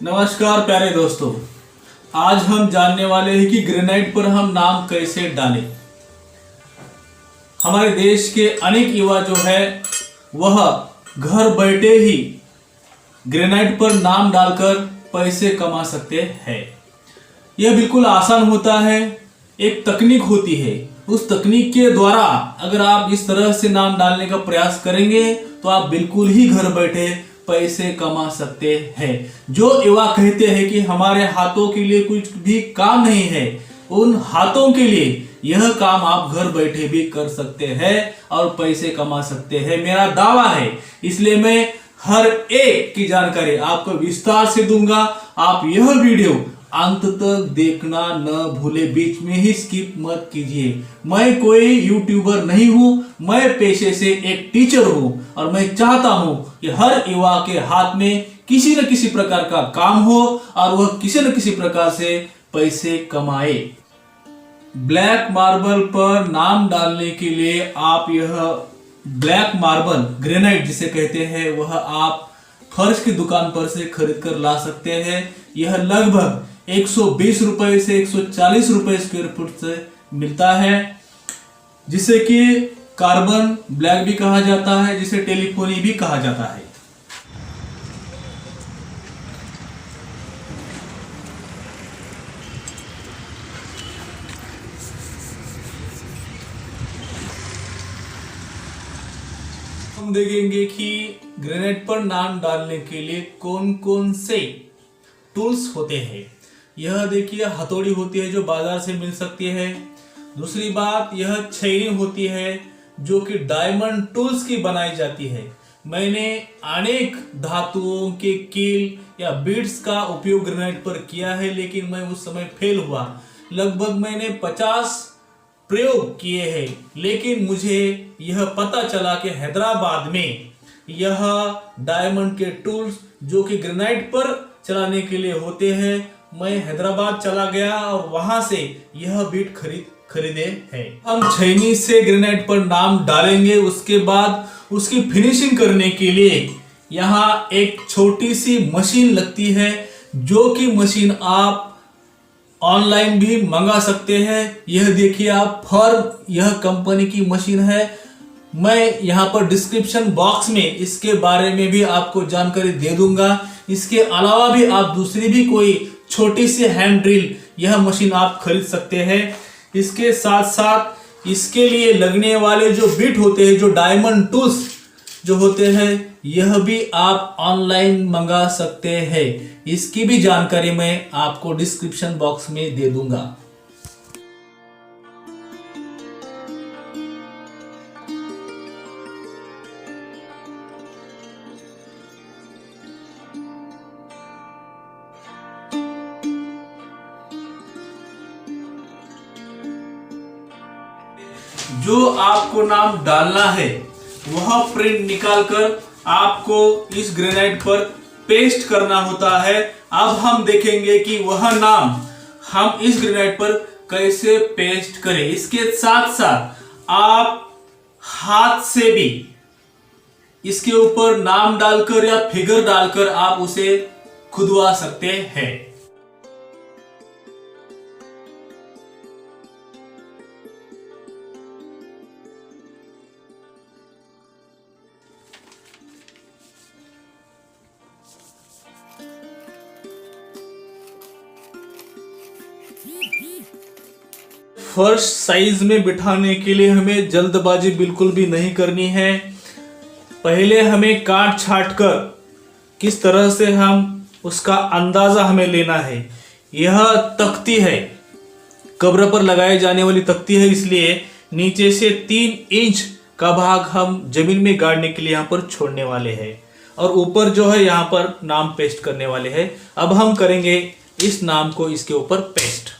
नमस्कार प्यारे दोस्तों। आज हम जानने वाले हैं कि ग्रेनाइट पर हम नाम कैसे डालें। हमारे देश के अनेक युवा जो है वह घर बैठे ही ग्रेनाइट पर नाम डालकर पैसे कमा सकते हैं। यह बिल्कुल आसान होता है। एक तकनीक होती है, उस तकनीक के द्वारा अगर आप इस तरह से नाम डालने का प्रयास करेंगे तो आप बिल्कुल ही घर बैठे पैसे कमा सकते हैं। जो युवा कहते हैं कि हमारे हाथों के लिए कुछ भी काम नहीं है, उन हाथों के लिए यह काम आप घर बैठे भी कर सकते हैं और पैसे कमा सकते हैं, मेरा दावा है। इसलिए मैं हर एक की जानकारी आपको विस्तार से दूंगा। आप यह वीडियो अंत तक देखना न भूले, बीच में ही स्किप मत कीजिए। मैं कोई यूट्यूबर नहीं हूं, मैं पेशे से एक टीचर हूं और मैं चाहता हूं कि हर युवा के हाथ में किसी न किसी प्रकार का काम हो और वह किसी न किसी प्रकार से पैसे कमाए। ब्लैक मार्बल पर नाम डालने के लिए आप यह ब्लैक मार्बल ग्रेनाइट जिसे कहते हैं वह आप फर्श की दुकान पर से खरीद कर ला सकते हैं। यह लगभग 120 रुपए से 140 रुपए स्क्वायर फुट से मिलता है, जिसे कि कार्बन ब्लैक भी कहा जाता है, जिसे टेलीफोनी भी कहा जाता है। हम देखेंगे कि ग्रेनाइट पर नाम डालने के लिए कौन कौन से टूल्स होते हैं। यह देखिए हथौड़ी होती है जो बाजार से मिल सकती है। दूसरी बात, यह छैनी होती है जो कि डायमंड टूल्स की बनाई जाती है। मैंने अनेक धातुओं के कील या बीड्स का उपयोग ग्रेनाइट पर किया है, लेकिन मैं उस समय फेल हुआ। लगभग मैंने 50 प्रयोग किए हैं, लेकिन मुझे यह पता चला कि हैदराबाद में यह डायमंड के टूल्स जो कि ग्रेनाइट पर चलाने के लिए होते हैं, मैं हैदराबाद चला गया और वहां से यह बीट खरीदे हैं। हम छैनी से ग्रेनाइट पर नाम डालेंगे, उसके बाद उसकी फिनिशिंग करने के लिए यहाँ एक छोटी सी मशीन लगती है, जो कि मशीन आप ऑनलाइन भी मंगा सकते हैं। यह देखिए आप फर्म, यह कंपनी की मशीन है। मैं यहाँ पर डिस्क्रिप्शन बॉक्स में इसके बारे में भी आपको जानकारी दे दूंगा। इसके अलावा भी आप दूसरी भी कोई छोटी सी हैंड ड्रिल यह मशीन आप खरीद सकते हैं। इसके साथ साथ इसके लिए लगने वाले जो बिट होते हैं, जो डायमंड टूल्स जो होते हैं, यह भी आप ऑनलाइन मंगा सकते हैं। इसकी भी जानकारी मैं आपको डिस्क्रिप्शन बॉक्स में दे दूंगा। जो आपको नाम डालना है वह प्रिंट निकालकर आपको इस ग्रेनाइट पर पेस्ट करना होता है। अब हम देखेंगे कि वह नाम हम इस ग्रेनाइट पर कैसे पेस्ट करें। इसके साथ साथ आप हाथ से भी इसके ऊपर नाम डालकर या फिगर डालकर आप उसे खुदवा सकते हैं। फर्श साइज में बिठाने के लिए हमें जल्दबाजी बिल्कुल भी नहीं करनी है। पहले हमें काट छाट कर किस तरह से हम उसका अंदाजा हमें लेना है। यह तख्ती है, कब्र पर लगाई जाने वाली तख्ती है, इसलिए नीचे से 3 इंच का भाग हम जमीन में गाड़ने के लिए यहाँ पर छोड़ने वाले हैं और ऊपर जो है यहाँ पर नाम पेस्ट करने वाले हैं। अब हम करेंगे इस नाम को इसके ऊपर पेस्ट।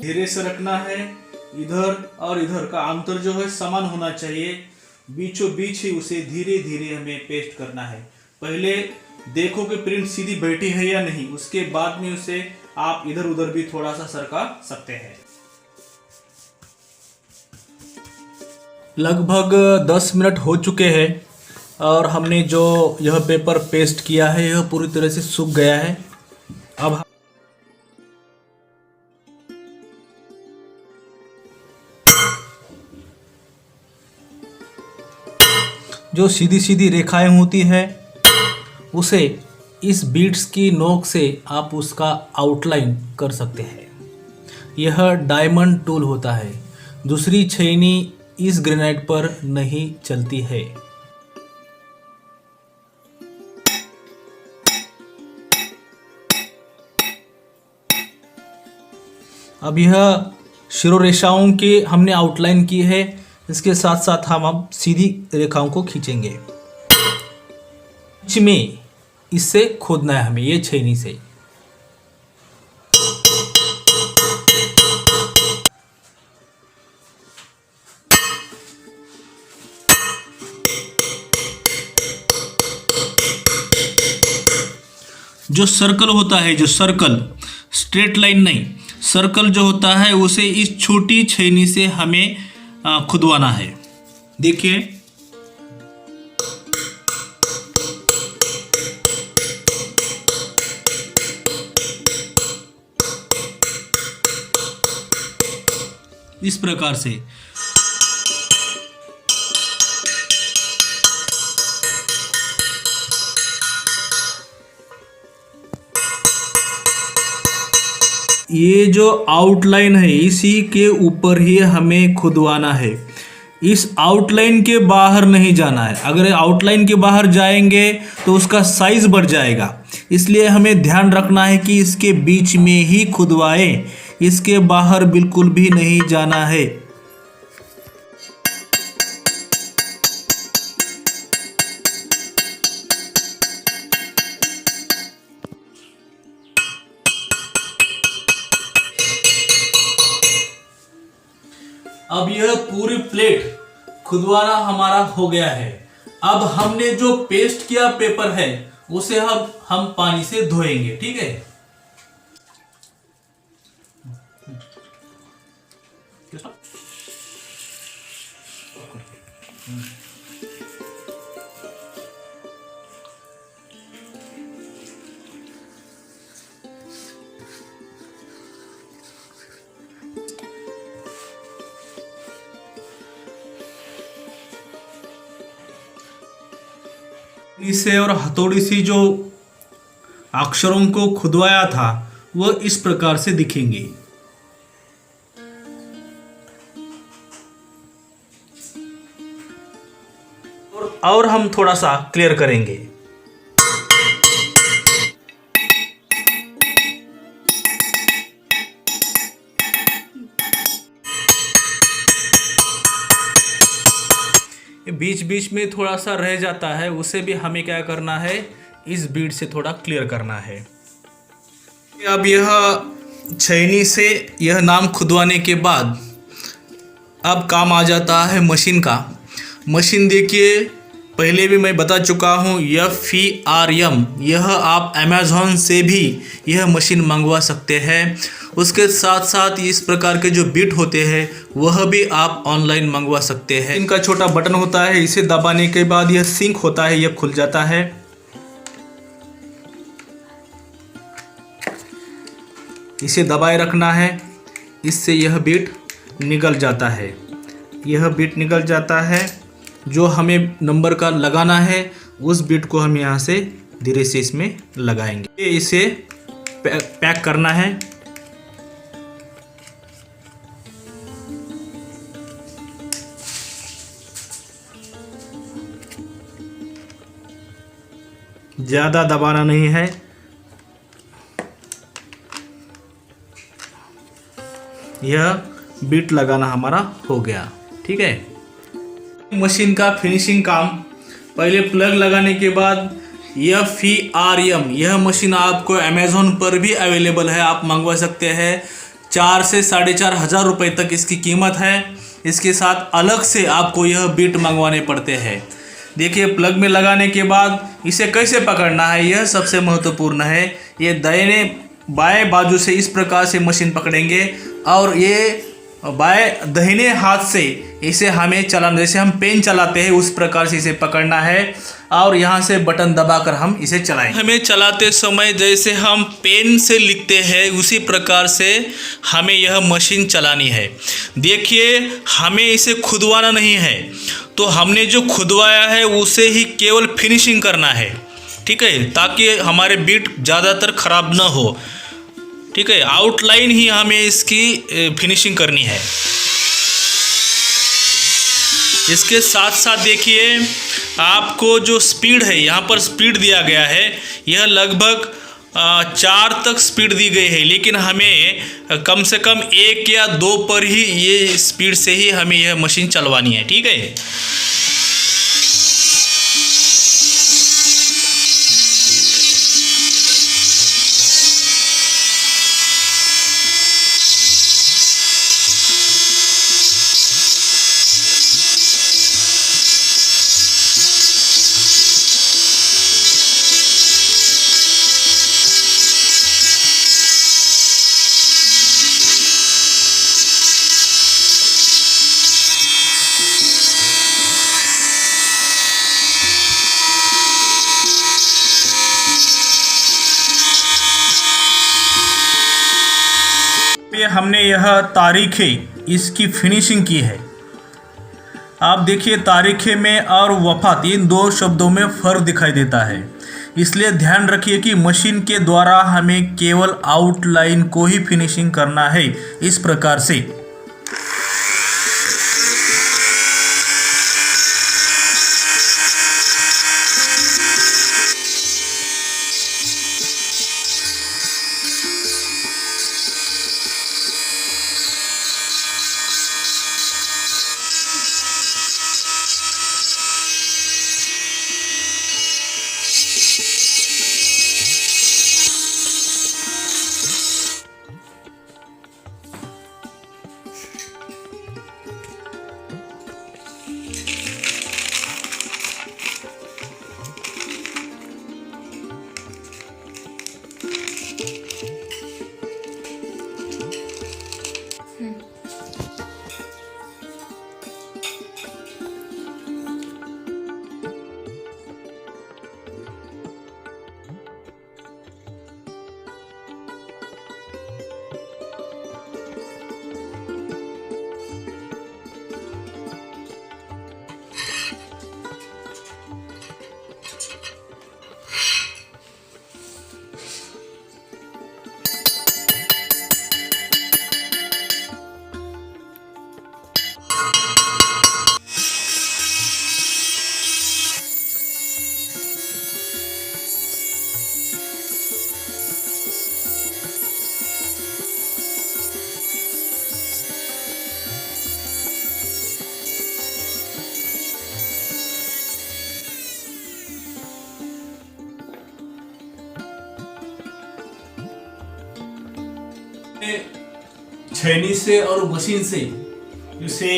धीरे से रखना है। इधर और इधर का अंतर जो है समान होना चाहिए, बीचों बीच ही उसे धीरे धीरे हमें पेस्ट करना है। पहले देखो कि प्रिंट सीधी बैठी है या नहीं, उसके बाद में उसे आप इधर उधर भी थोड़ा सा सरका सकते हैं। लगभग 10 मिनट हो चुके हैं और हमने जो यह पेपर पेस्ट किया है यह पूरी तरह से सूख गया है। अब जो सीधी सीधी रेखाएं होती है उसे इस बीड्स की नोक से आप उसका आउटलाइन कर सकते हैं। यह डायमंड टूल होता है, दूसरी छैनी इस ग्रेनाइट पर नहीं चलती है। अब यह शिरोरेखाओं की हमने आउटलाइन की है, इसके साथ साथ हम अब सीधी रेखाओं को खींचेंगे। बीच में इससे खोदना है हमें, ये छैनी से। जो सर्कल होता है, जो सर्कल, स्ट्रेट लाइन नहीं, सर्कल जो होता है उसे इस छोटी छैनी से हमें खुदवाना है। देखिए, इस प्रकार से। ये जो आउटलाइन है इसी के ऊपर ही हमें खुदवाना है, इस आउटलाइन के बाहर नहीं जाना है। अगर आउटलाइन के बाहर जाएंगे तो उसका साइज बढ़ जाएगा, इसलिए हमें ध्यान रखना है कि इसके बीच में ही खुदवाएं, इसके बाहर बिल्कुल भी नहीं जाना है। अब यह पूरी प्लेट खुदवाना हमारा हो गया है। अब हमने जो पेस्ट किया पेपर है उसे हम पानी से धोएंगे, ठीक है। इसे और हथौड़ी से जो अक्षरों को खुदवाया था वह इस प्रकार से दिखेंगे। और हम थोड़ा सा क्लियर करेंगे। बीच बीच में थोड़ा सा रह जाता है, उसे भी हमें क्या करना है, इस बीड से थोड़ा क्लियर करना है। अब यह छैनी से यह नाम खुदवाने के बाद अब काम आ जाता है मशीन का। मशीन देखिए, पहले भी मैं बता चुका हूँ, FERM, यह आप अमेज़ॉन से भी यह मशीन मंगवा सकते हैं। उसके साथ साथ इस प्रकार के जो बिट होते हैं वह भी आप ऑनलाइन मंगवा सकते हैं। इनका छोटा बटन होता है, इसे दबाने के बाद यह सिंक होता है, यह खुल जाता है। इसे दबाए रखना है, इससे यह बिट निकल जाता है। यह बिट निकल जाता है, जो हमें नंबर का लगाना है उस बिट को हम यहाँ से धीरे से इसमें लगाएंगे। इसे पैक करना है। ज़्यादा दबाना नहीं है। यह बिट लगाना हमारा हो गया, ठीक है। मशीन का फिनिशिंग काम, पहले प्लग लगाने के बाद FERM, यह मशीन आपको अमेज़ॉन पर भी अवेलेबल है, आप मंगवा सकते हैं। 4 से 4,500 रुपये तक इसकी कीमत है। इसके साथ अलग से आपको यह बिट मंगवाने पड़ते हैं। देखिए, प्लग में लगाने के बाद इसे कैसे पकड़ना है यह सबसे महत्वपूर्ण है। ये दाहिने बाएं बाजू से इस प्रकार से मशीन पकड़ेंगे और ये बाएं दाहिने हाथ से इसे हमें चलाना, जैसे हम पेन चलाते हैं उस प्रकार से इसे पकड़ना है और यहाँ से बटन दबाकर हम इसे चलाएंगे। हमें चलाते समय जैसे हम पेन से लिखते हैं उसी प्रकार से हमें यह मशीन चलानी है। देखिए, हमें इसे खुदवाना नहीं है, तो हमने जो खुदवाया है उसे ही केवल फिनिशिंग करना है, ठीक है, ताकि हमारे बीट ज़्यादातर ख़राब ना हो। ठीक है, आउटलाइन ही हमें इसकी फिनिशिंग करनी है। इसके साथ साथ देखिए, आपको जो स्पीड है, यहाँ पर स्पीड दिया गया है, यह लगभग 4 तक स्पीड दी गई है, लेकिन हमें कम से कम 1 या 2 पर ही ये स्पीड से ही हमें यह मशीन चलवानी है। ठीक है, हमने यह तारीखें इसकी फिनिशिंग की है। आप देखिए, तारीखें में और वफात इन 2 शब्दों में फ़र्क दिखाई देता है, इसलिए ध्यान रखिए कि मशीन के द्वारा हमें केवल आउटलाइन को ही फिनिशिंग करना है, इस प्रकार से। छेनी से और मशीन से इसे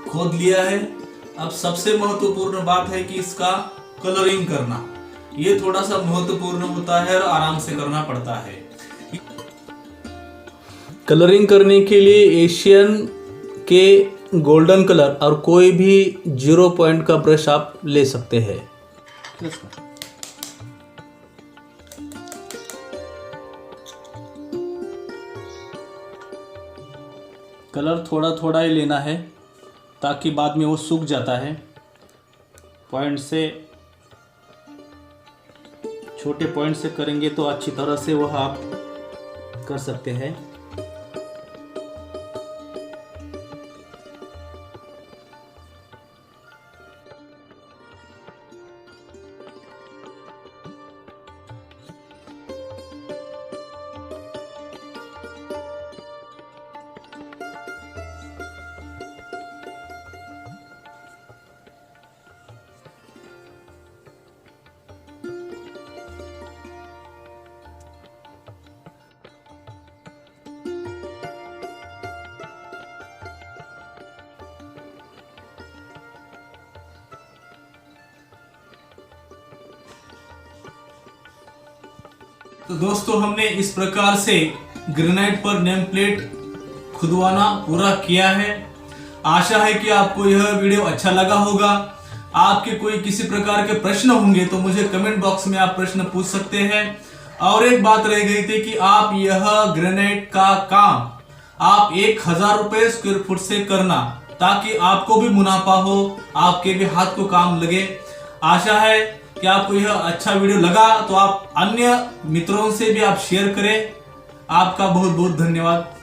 खोद लिया है। अब सबसे महत्वपूर्ण बात है कि इसका कलरिंग करना, ये थोड़ा सा महत्वपूर्ण होता है और आराम से करना पड़ता है। कलरिंग करने के लिए एशियन के गोल्डन कलर और कोई भी 0 पॉइंट का ब्रश आप ले सकते हैं। कलर थोड़ा थोड़ा ही लेना है ताकि बाद में वो सूख जाता है। पॉइंट से, छोटे पॉइंट से करेंगे तो अच्छी तरह से वह आप कर सकते हैं। तो दोस्तों हमने इस प्रकार से ग्रेनाइट पर नेम प्लेट खुदवाना पूरा किया है। आशा है कि आपको यह वीडियो अच्छा लगा होगा। आपके कोई किसी प्रकार के प्रश्न होंगे तो मुझे कमेंट बॉक्स में आप प्रश्न पूछ सकते हैं। और एक बात रह गई थी कि आप यह ग्रेनाइट का काम आप 1000 रुपए स्क्वायर फुट से करना, ताकि आपको भी मुनाफा हो, आपके भी हाथ को काम लगे। आशा है कि आपको यह अच्छा वीडियो लगा तो आप अन्य मित्रों से भी आप शेयर करें। आपका बहुत बहुत धन्यवाद।